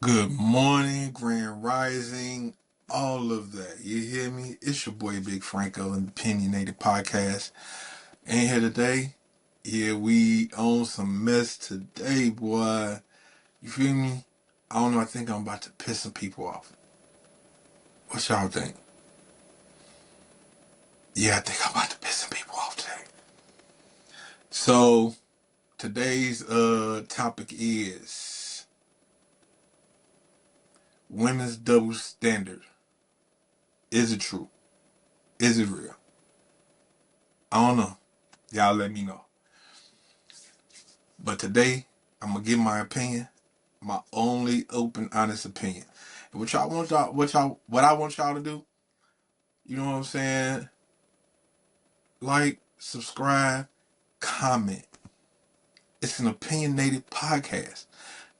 Good morning, Grand Rising, all of that. You hear me? It's your boy Big Franco and the Opinionated Podcast. Ain't here today. Yeah, we on some mess today, boy. You feel me? I don't know, I think I'm about to piss some people off. What y'all think? Yeah, I think I'm about to piss some people off today. So, today's topic is women's double standard. Is it true? Is it real? I don't know. Y'all let me know. But today, I'm gonna give my opinion, my only open, honest opinion. And what I want y'all to do, you know what I'm saying? Like, subscribe, comment. It's an opinionated podcast.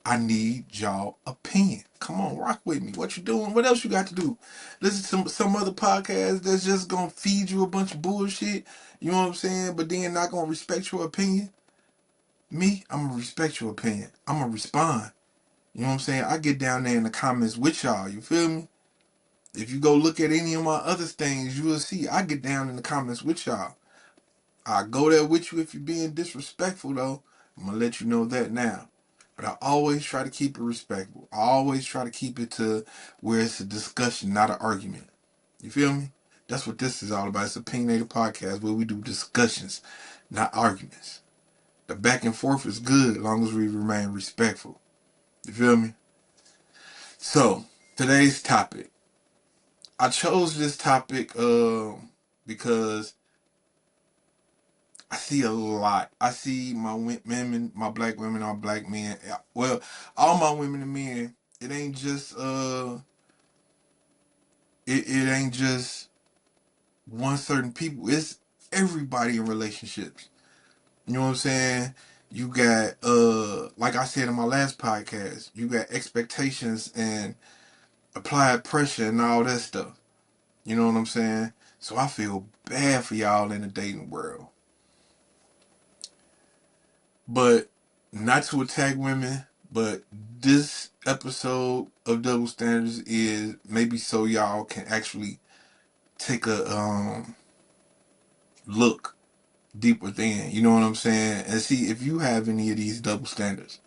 I need y'all opinion. Come on, rock with me. What you doing? What else you got to do? Listen to some other podcast that's just gonna feed you a bunch of bullshit. You know what I'm saying? But then not gonna respect your opinion. Me, I'm gonna respect your opinion. I'm gonna respond. You know what I'm saying? I get down there in the comments with y'all. You feel me? If you go look at any of my other things, you will see I get down in the comments with y'all. I go there with you if you're being disrespectful, though. I'm going to let you know that now. But I always try to keep it respectful. I always try to keep it to where it's a discussion, not an argument. You feel me? That's what this is all about. It's a opinionated podcast where we do discussions, not arguments. The back and forth is good as long as we remain respectful. You feel me? So, today's topic. I chose this topic because I see a lot. I see my women, my black women, our black men. Well, all my women and men. It ain't just it ain't just one certain people. It's everybody in relationships. You know what I'm saying? You got like I said in my last podcast, you got expectations and applied pressure and all that stuff. You know what I'm saying? So I feel bad for y'all in the dating world. But not to attack women, but this episode of Double Standards is maybe so y'all can actually take a look deep within. You know what I'm saying? And see if you have any of these double standards.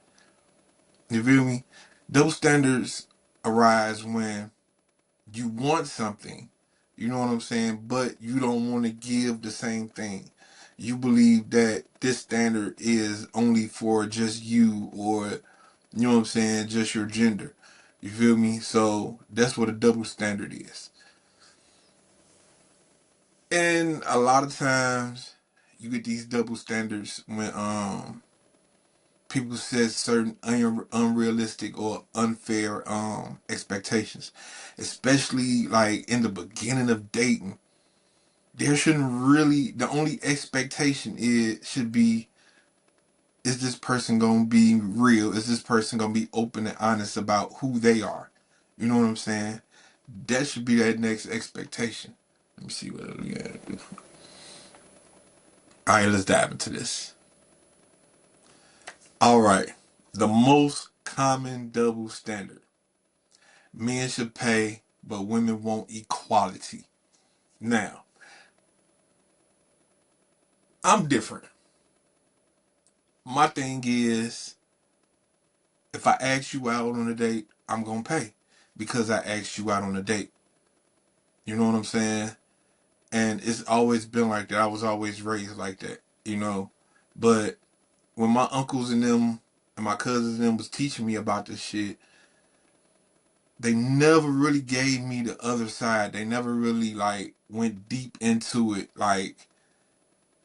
You feel me? Double standards arise when you want something, you know what I'm saying, but you don't want to give the same thing. You believe that this standard is only for just you, or you know what I'm saying, just your gender. You feel me? So that's what a double standard is. And a lot of times you get these double standards when people set certain unrealistic or unfair expectations, especially like in the beginning of dating. There shouldn't really, the only expectation is should be, is this person gonna be real? Is this person gonna be open and honest about who they are? You know what I'm saying? That should be that next expectation. Let me see what we got. All right, let's dive into this. All right, the most common double standard: men should pay, but women want equality. Now, I'm different. My thing is, if I ask you out on a date, I'm gonna pay because I asked you out on a date. You know what I'm saying? And it's always been like that. I was always raised like that, you know. But when my uncles and them and my cousins and them was teaching me about this shit, they never really gave me the other side. They never really like went deep into it. Like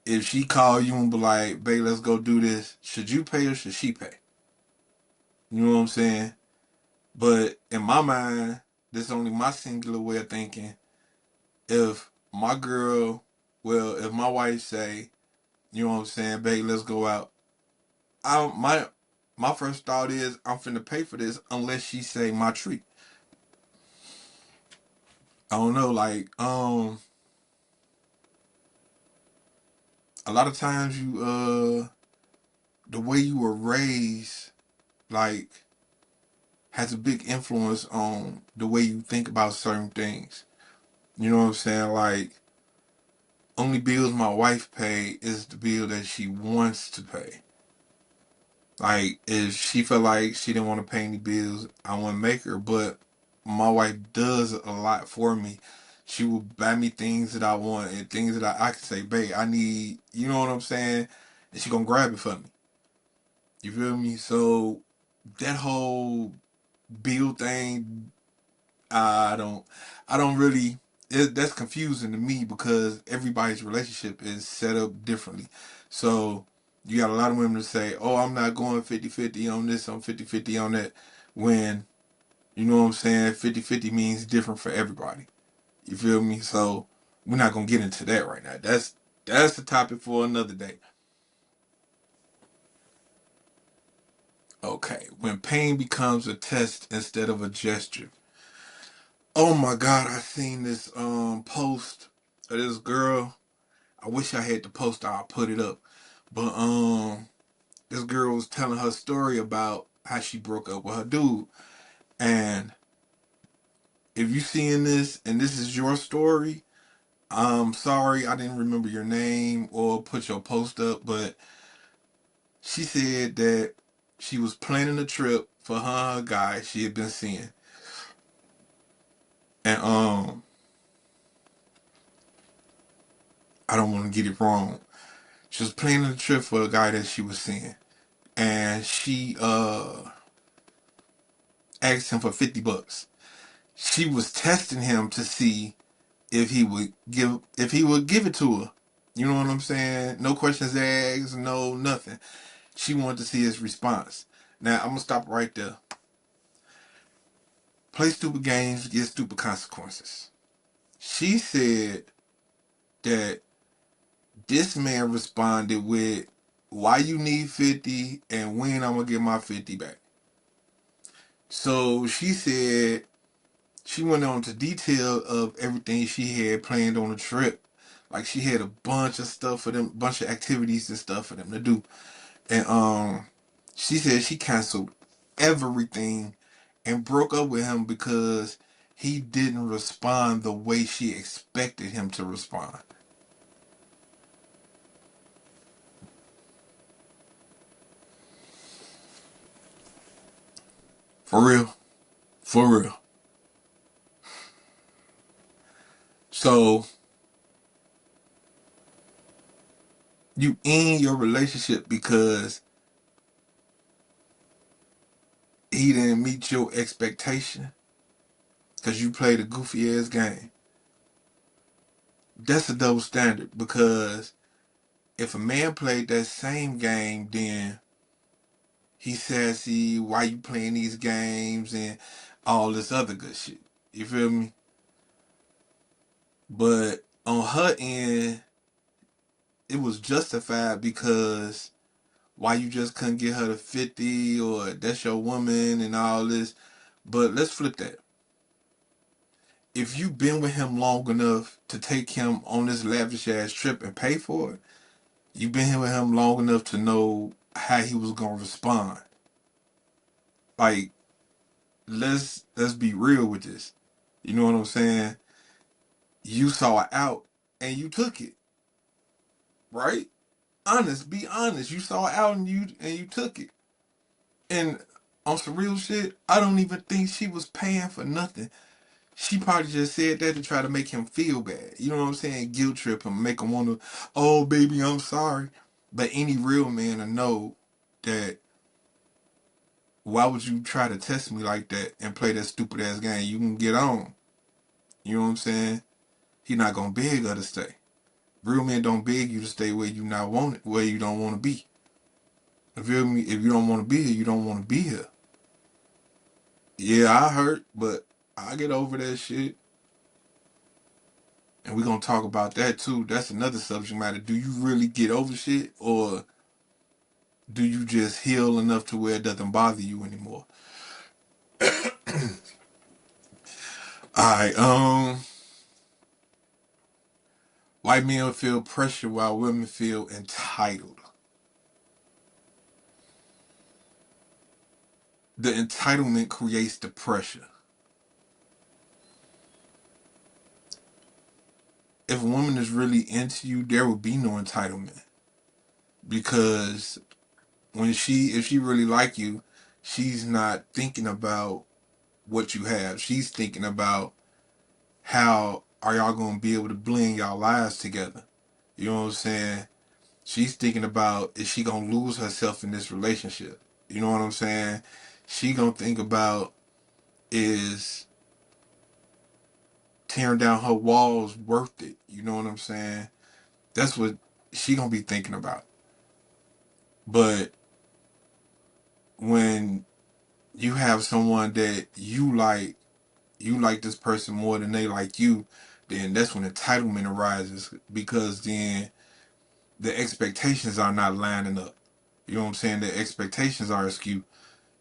if she called you and be like, "Babe, let's go do this," should you pay or should she pay? You know what I'm saying? But in my mind, this is only my singular way of thinking. If my girl, well, if my wife say, you know what I'm saying, babe, let's go out. I my first thought is I'm finna pay for this unless she say my treat. I don't know, like a lot of times you the way you were raised, like has a big influence on the way you think about certain things. You know what I'm saying? Like, only bills my wife pay is the bill that she wants to pay. Like, if she felt like she didn't want to pay any bills, I wouldn't make her. But my wife does a lot for me. She will buy me things that I want and things that I can say, babe, I need, you know what I'm saying? And she gonna grab it for me. You feel me? So that whole bill thing, I don't, I don't really. That's confusing to me because everybody's relationship is set up differently. So you got a lot of women that say, "Oh, I'm not going 50-50 on this. I'm 50-50 on that." When you know what I'm saying, 50-50 means different for everybody. You feel me? So we're not gonna get into that right now. That's the topic for another day. Okay, when pain becomes a test instead of a gesture. Oh my God, I seen this post of this girl. I wish I had the post. I'll put it up. But this girl was telling her story about how she broke up with her dude. And if you seeing this and this is your story, I'm sorry I didn't remember your name or put your post up, but she said that she was planning a trip for her and her guy she had been seeing. And I don't want to get it wrong. She was planning a trip for a guy that she was seeing. And she asked him for $50. She was testing him to see if he would give it to her. You know what I'm saying? No questions asked, no nothing. She wanted to see his response. Now I'm gonna stop right there. Play stupid games, get stupid consequences. She said that this man responded with, "Why you need 50 and when I'm gonna get my 50 back?" So she said she went on to detail of everything she had planned on the trip. Like she had a bunch of stuff for them, bunch of activities and stuff for them to do. And she said she canceled everything and broke up with him because he didn't respond the way she expected him to respond. For real. For real. So you end your relationship because he didn't meet your expectation because you played a goofy ass game. That's a double standard because if a man played that same game, then he sassy, why you playing these games and all this other good shit. You feel me? But on her end, it was justified because why you just couldn't get her to 50 or that's your woman and all this. But let's flip that. If you've been with him long enough to take him on this lavish ass trip and pay for it, you've been here with him long enough to know how he was gonna respond. Like, let's be real with this. You know what I'm saying? You saw it out and you took it, right? Honest, be honest. You saw it out and you took it. And on some real shit, I don't even think she was paying for nothing. She probably just said that to try to make him feel bad. You know what I'm saying? Guilt trip him, make him want to, oh baby, I'm sorry. But any real man will know that why would you try to test me like that and play that stupid ass game? You can get on. You know what I'm saying? He not gonna beg her to stay. Real men don't beg you to stay where you not want it, where you don't want to be. You feel me? If you don't want to be here, you don't want to be here. Yeah, I hurt, but I get over that shit. And we're gonna talk about that too. That's another subject matter. Do you really get over shit or do you just heal enough to where it doesn't bother you anymore? Alright, white men feel pressure while women feel entitled. the entitlement creates the pressure. If a woman is really into you, there will be no entitlement, because if she really like you, she's not thinking about what you have. She's thinking about how are y'all gonna be able to blend y'all lives together. You know what I'm saying? She's thinking about, is she gonna lose herself in this relationship? You know what I'm saying? She gonna think about, is tearing down her walls worth it? You know what I'm saying? That's what she gonna be thinking about. But when you have someone that you like this person more than they like you, then that's when entitlement arises, because then the expectations are not lining up. You know what I'm saying? The expectations are askew.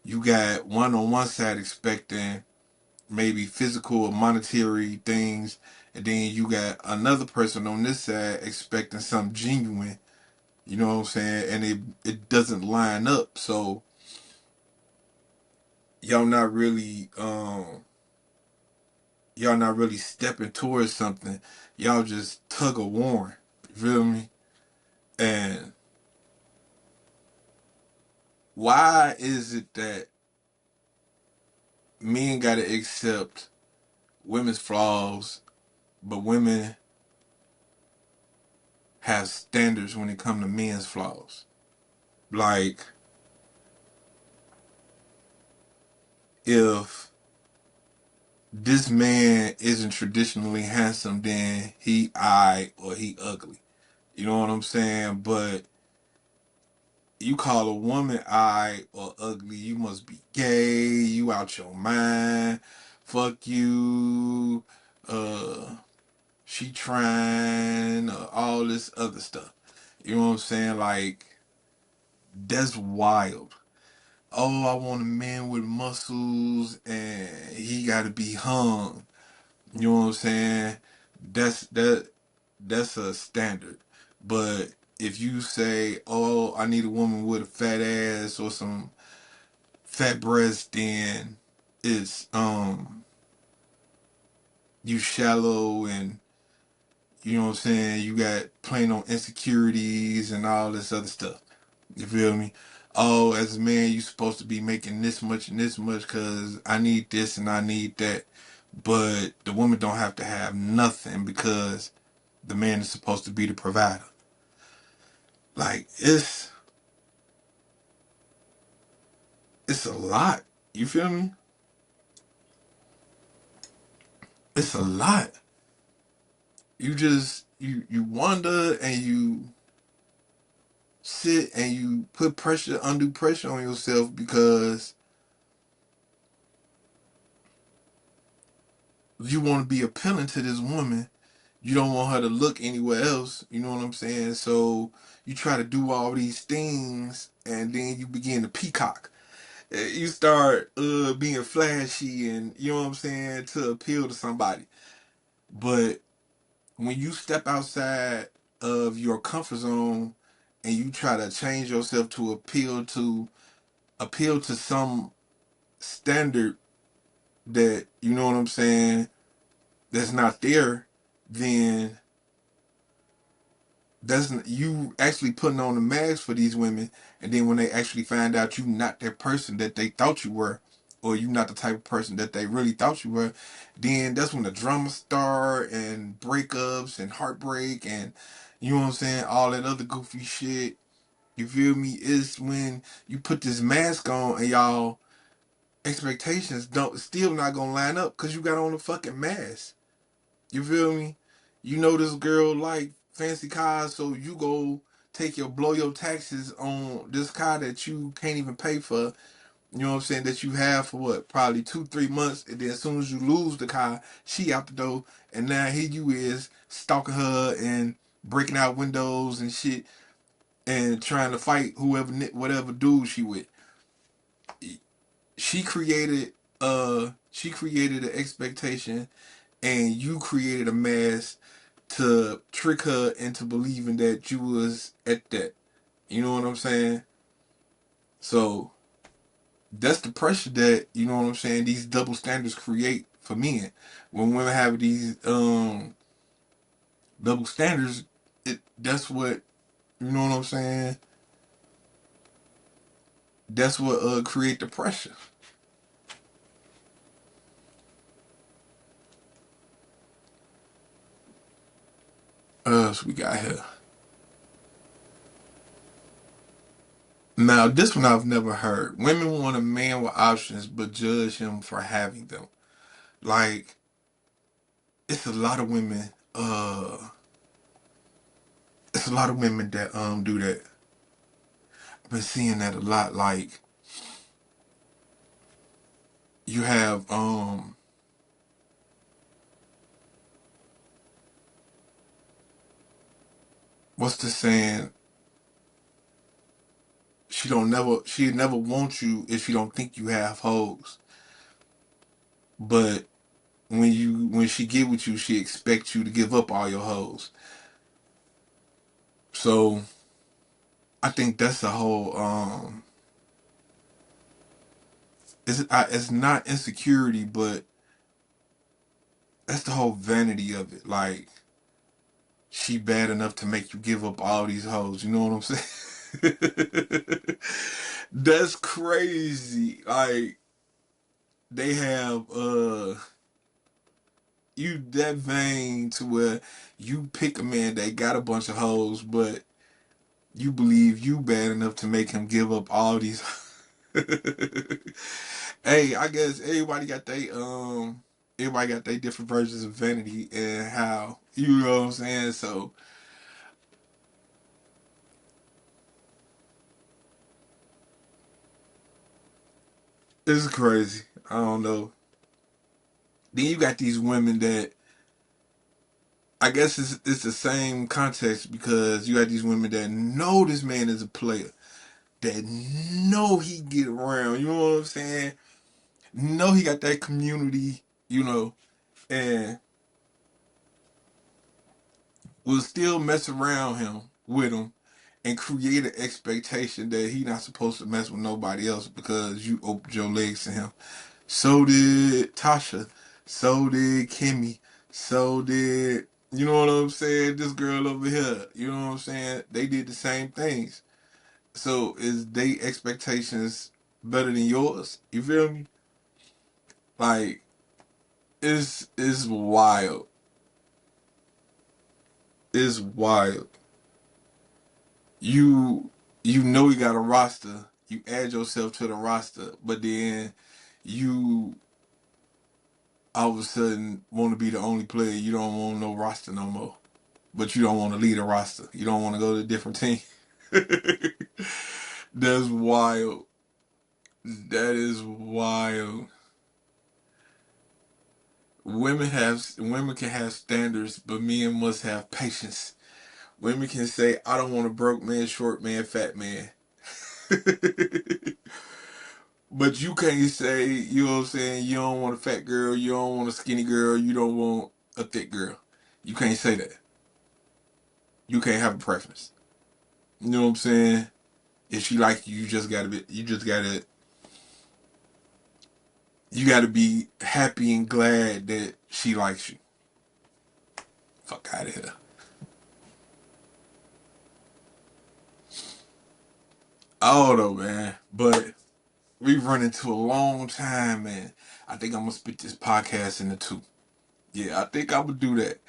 You got one on one side expecting maybe physical or monetary things, and then you got another person on this side expecting something genuine. You know what I'm saying? And it doesn't line up. So y'all not really y'all not really stepping towards something. Y'all just tug of war. You feel me? And why is it that men gotta accept women's flaws, but women have standards when it comes to men's flaws? Like, if this man isn't traditionally handsome, then he eye or he ugly. You know what I'm saying? But you call a woman eye or ugly, you must be gay, you out your mind, fuck you, she trying, all this other stuff. You know what I'm saying? Like, that's wild. Oh, I want a man with muscles and he gotta be hung. You know what I'm saying? That's a standard. But if you say, "Oh, I need a woman with a fat ass or some fat breast," then it's you shallow, and you know what I'm saying, you got playing on insecurities and all this other stuff. You feel me? Oh, as a man, you supposed to be making this much and this much because I need this and I need that. But the woman don't have to have nothing because the man is supposed to be the provider. Like, it's a lot. You feel me? It's a lot. You wonder and you sit and you put pressure, undue pressure on yourself, because you want to be appealing to this woman. You don't want her to look anywhere else. You know what I'm saying? So you try to do all these things, and then you begin to peacock. You start being flashy, and you know what I'm saying, to appeal to somebody. But when you step outside of your comfort zone and you try to change yourself to appeal to some standard that, you know what I'm saying, that's not there, then that's you actually putting on the mask for these women. And then when they actually find out you not that person that they thought you were, or you not the type of person that they really thought you were, then that's when the drama start, and breakups and heartbreak, and you know what I'm saying, all that other goofy shit. You feel me? It's when you put this mask on and y'all expectations don't still not gonna line up because you got on a fucking mask. You feel me? You know this girl like fancy cars, so you go blow your taxes on this car that you can't even pay for. You know what I'm saying? That you have for what, probably 2-3 months, and then as soon as you lose the car, she out the door, and now here you is stalking her and breaking out windows and shit, and trying to fight whatever dude she with. She created an expectation, and you created a mask to trick her into believing that you was at that. You know what I'm saying? So that's the pressure that, you know what I'm saying, these double standards create for men. When women have these double standards, that's what, you know what I'm saying, that's what create the pressure. So we got here. Now this one I've never heard. Women want a man with options but judge him for having them. Like, it's a lot of women, it's a lot of women that do that. I've been seeing that a lot. Like, you have what's the saying? She never want you if she don't think you have hoes. But when she get with you, she expects you to give up all your hoes. So I think that's a whole it's not insecurity, but that's the whole vanity of it. Like, she bad enough to make you give up all these hoes. You know what I'm saying? That's crazy. Like, they have you that vain to where you pick a man that got a bunch of hoes, but you believe you bad enough to make him give up all these. Hey, I guess everybody got their different versions of vanity and how, you know what I'm saying. So it's crazy. I don't know. Then you got these women that, I guess it's the same context, because you got these women that know this man is a player, that know he get around. You know what I'm saying? Know he got that community. You know, and will still mess around him with him and create an expectation that he not supposed to mess with nobody else because you opened your legs to him. So did Tasha. So did Kimmy. So did, you know what I'm saying, this girl over here. You know what I'm saying? They did the same things. So is they expectations better than yours? You feel me? Like, it's wild. It's wild. You you know you got a roster. You add yourself to the roster, but then you all of a sudden want to be the only player. You don't want no roster no more. But you don't want to lead a roster. You don't want to go to a different team. That's wild. That is wild. Women can have standards, but men must have patience. Women can say, I don't want a broke man, short man, fat man. But you can't say, you know what I'm saying, you don't want a fat girl, you don't want a skinny girl, you don't want a thick girl. You can't say that. You can't have a preference. You know what I'm saying? If she like you, you gotta be happy and glad that she likes you. Fuck out of here. I don't know, man. But we've run into a long time, man. I think I'm gonna split this podcast into two. Yeah, I think I'm gonna do that.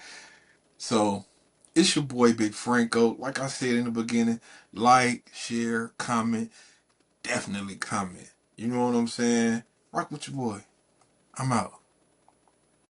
So it's your boy Big Franco. Like I said in the beginning, like, share, comment, definitely comment. You know what I'm saying? Rock with your boy. I'm out.